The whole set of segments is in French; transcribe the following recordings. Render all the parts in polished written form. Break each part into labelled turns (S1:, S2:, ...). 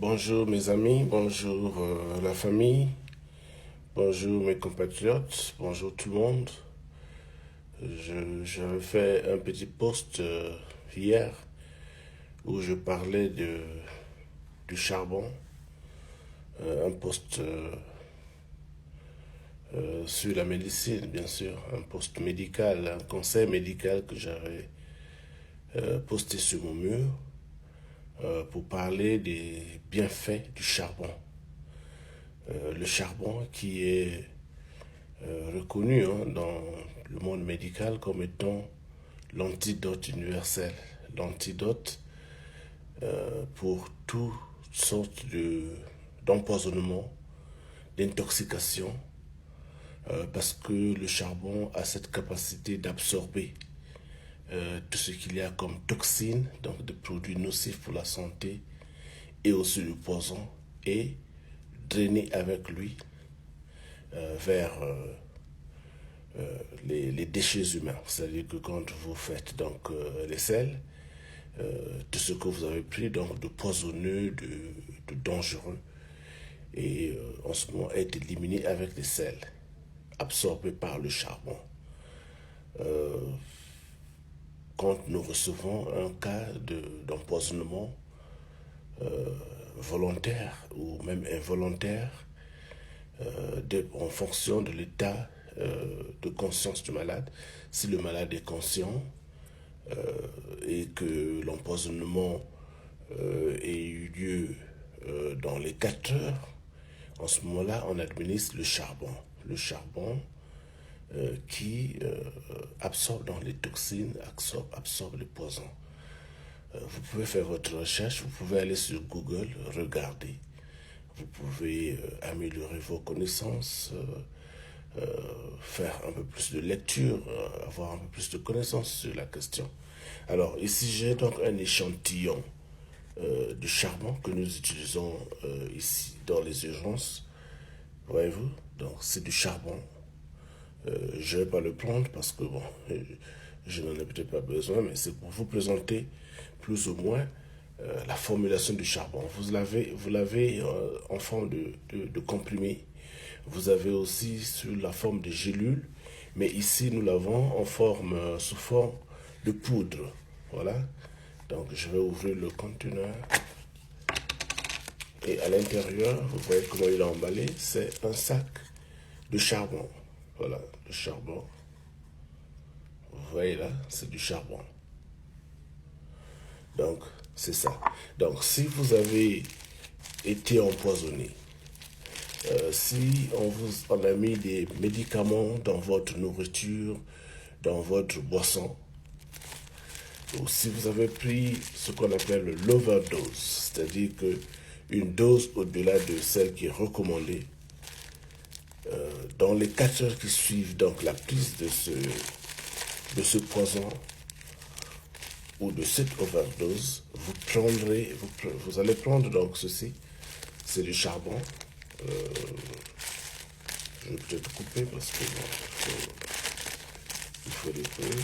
S1: Bonjour mes amis, bonjour la famille, bonjour mes compatriotes, bonjour tout le monde. J'avais fait un petit post hier où je parlais du charbon, un post sur la médecine bien sûr, un post médical, un conseil médical que j'avais posté sur mon mur pour parler des bienfaits du charbon. Le charbon qui est reconnu dans le monde médical comme étant l'antidote universel, l'antidote pour toutes sortes d'empoisonnement, d'intoxication, parce que le charbon a cette capacité d'absorber tout ce qu'il y a comme toxines, donc des produits nocifs pour la santé, et aussi le poison, et drainer avec lui vers les déchets humains. C'est-à-dire que quand vous faites donc les sels, tout ce que vous avez pris donc de poisonneux, de dangereux, et en ce moment est éliminé avec les sels, absorbés par le charbon. Quand nous recevons un cas d'empoisonnement volontaire ou même involontaire, en fonction de l'état de conscience du malade, si le malade est conscient, et que l'empoisonnement ait eu lieu dans les 4 heures, en ce moment-là, on administre le charbon. Le charbon qui absorbe dans les toxines, absorbe les poisons. Vous pouvez faire votre recherche, vous pouvez aller sur Google, regarder. Vous pouvez améliorer vos connaissances, faire un peu plus de lecture, avoir un peu plus de connaissances sur la question. Alors ici j'ai donc un échantillon de charbon que nous utilisons ici dans les urgences. Voyez-vous, donc c'est du charbon. Je ne vais pas le prendre parce que bon, je n'en ai peut-être pas besoin, mais c'est pour vous présenter plus ou moins la formulation du charbon. Vous l'avez en forme de comprimé. Vous avez aussi sous la forme de gélules, mais ici nous l'avons en forme, sous forme de poudre. Voilà. Donc je vais ouvrir le conteneur. Et à l'intérieur, vous voyez comment il est emballé, c'est un sac de charbon. Voilà, le charbon. Vous voyez là, c'est du charbon. Donc, c'est ça. Donc, si vous avez été empoisonné, si on a mis des médicaments dans votre nourriture, dans votre boisson, ou si vous avez pris ce qu'on appelle l'overdose, c'est-à-dire que une dose au-delà de celle qui est recommandée, dans les 4 heures qui suivent donc la prise de ce poison ou de cette overdose, vous allez prendre donc ceci, c'est du charbon. Je vais peut-être couper parce que bon, il faut les couper.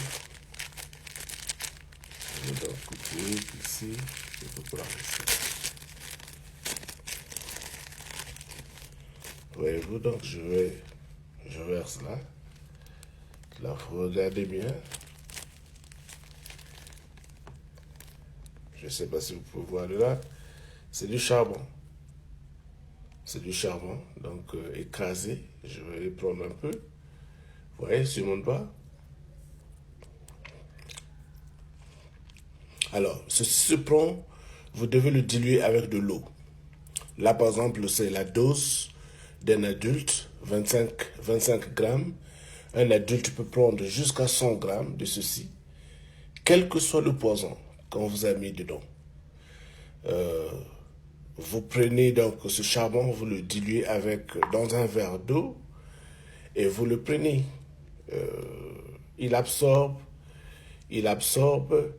S1: Je vais donc couper ici, je peux prendre ici. Voyez-vous, donc je verse là. Là, vous regardez bien. Je ne sais pas si vous pouvez voir de là. C'est du charbon. C'est du charbon, donc écrasé. Je vais prendre un peu. Vous voyez, sur mon doigt. Alors, ceci se prend, vous devez le diluer avec de l'eau. Là, par exemple, c'est la dose d'un adulte, 25 grammes. Un adulte peut prendre jusqu'à 100 grammes de ceci, quel que soit le poison qu'on vous a mis dedans. Vous prenez donc ce charbon, vous le diluez dans un verre d'eau et vous le prenez. Il absorbe, il absorbe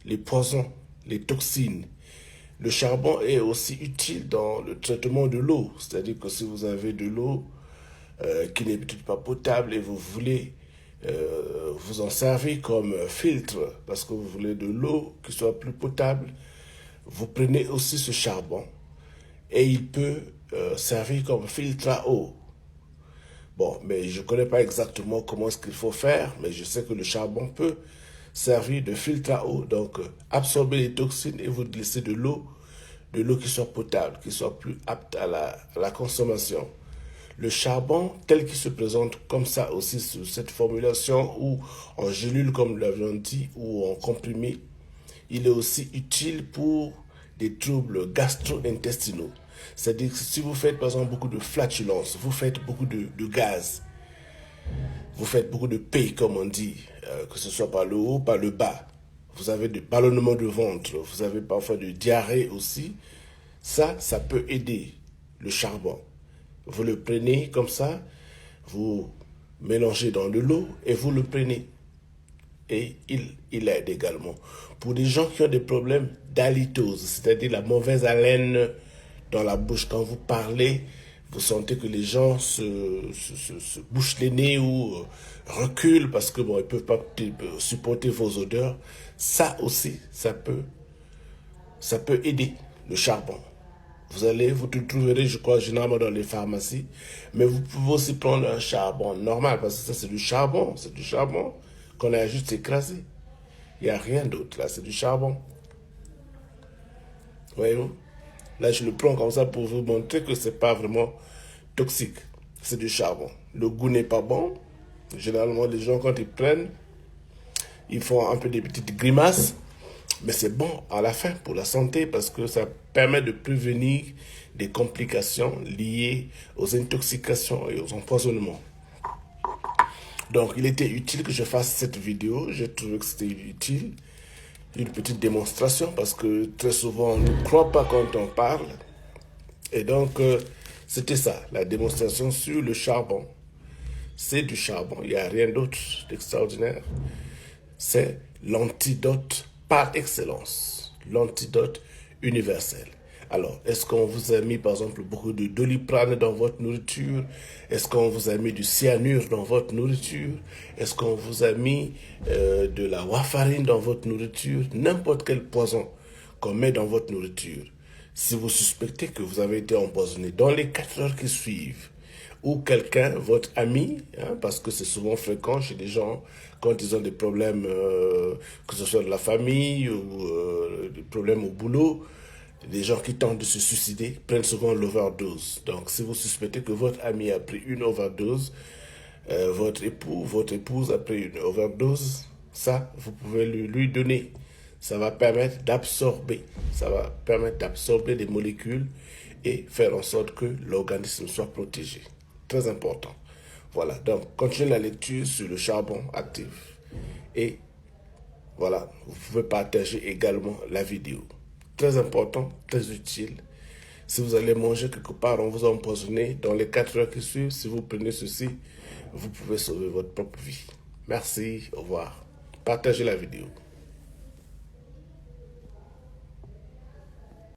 S1: les poisons, les toxines. Le charbon est aussi utile dans le traitement de l'eau. C'est-à-dire que si vous avez de l'eau qui n'est peut-être pas potable et vous voulez vous en servir comme filtre parce que vous voulez de l'eau qui soit plus potable, vous prenez aussi ce charbon et il peut servir comme filtre à eau. Bon, mais je ne connais pas exactement comment est-ce qu'il faut faire, mais je sais que le charbon peut servir de filtre à eau, donc absorber les toxines et vous laisser de l'eau qui soit potable, qui soit plus apte à la consommation. Le charbon, tel qu'il se présente comme ça aussi sous cette formulation, ou en gélule comme nous l'avions dit, ou en comprimé, il est aussi utile pour des troubles gastro-intestinaux. C'est-à-dire que si vous faites par exemple beaucoup de flatulence, vous faites beaucoup de gaz, vous faites beaucoup de paix comme on dit, que ce soit par le haut, par le bas, vous avez des ballonnements de ventre, vous avez parfois de diarrhée aussi, ça peut aider le charbon. Vous le prenez comme ça, vous mélangez dans de l'eau et vous le prenez. Et il aide également. Pour des gens qui ont des problèmes d'halitose, c'est-à-dire la mauvaise haleine dans la bouche, quand vous parlez, vous sentez que les gens se bouchent les nez ou reculent parce que bon, ils ne peuvent pas supporter vos odeurs. Ça aussi, ça peut aider le charbon. Vous le trouverez, je crois, généralement dans les pharmacies. Mais vous pouvez aussi prendre un charbon normal, parce que ça, c'est du charbon qu'on a juste écrasé. Il n'y a rien d'autre, là, c'est du charbon. Voyez-vous? Là, je le prends comme ça pour vous montrer que ce n'est pas vraiment toxique. C'est du charbon. Le goût n'est pas bon. Généralement, les gens, quand ils prennent, ils font un peu des petites grimaces. Mais c'est bon à la fin pour la santé parce que ça permet de prévenir des complications liées aux intoxications et aux empoisonnements. Donc, il était utile que je fasse cette vidéo. J'ai trouvé que c'était utile. Une petite démonstration parce que très souvent, on ne croit pas quand on parle. Et donc, c'était ça, la démonstration sur le charbon. C'est du charbon, il n'y a rien d'autre d'extraordinaire. C'est l'antidote par excellence, l'antidote universel. Alors, est-ce qu'on vous a mis par exemple beaucoup de Doliprane dans votre nourriture? Est-ce qu'on vous a mis du cyanure dans votre nourriture? Est-ce qu'on vous a mis de la warfarine dans votre nourriture? N'importe quel poison qu'on met dans votre nourriture. Si vous suspectez que vous avez été empoisonné dans les 4 heures qui suivent, ou quelqu'un, votre ami, parce que c'est souvent fréquent chez les gens quand ils ont des problèmes, que ce soit de la famille ou des problèmes au boulot, les gens qui tentent de se suicider prennent souvent l'overdose. Donc si vous suspectez que votre ami a pris une overdose, votre épouse a pris une overdose, ça, vous pouvez lui donner. Ça va permettre d'absorber des molécules et faire en sorte que l'organisme soit protégé. Très important. Voilà, donc continuez la lecture sur le charbon actif. Et voilà, vous pouvez partager également la vidéo. Très important, très utile. Si vous allez manger quelque part, on vous a empoisonné, dans les 4 heures qui suivent, si vous prenez ceci, vous pouvez sauver votre propre vie. Merci, au revoir. Partagez la vidéo.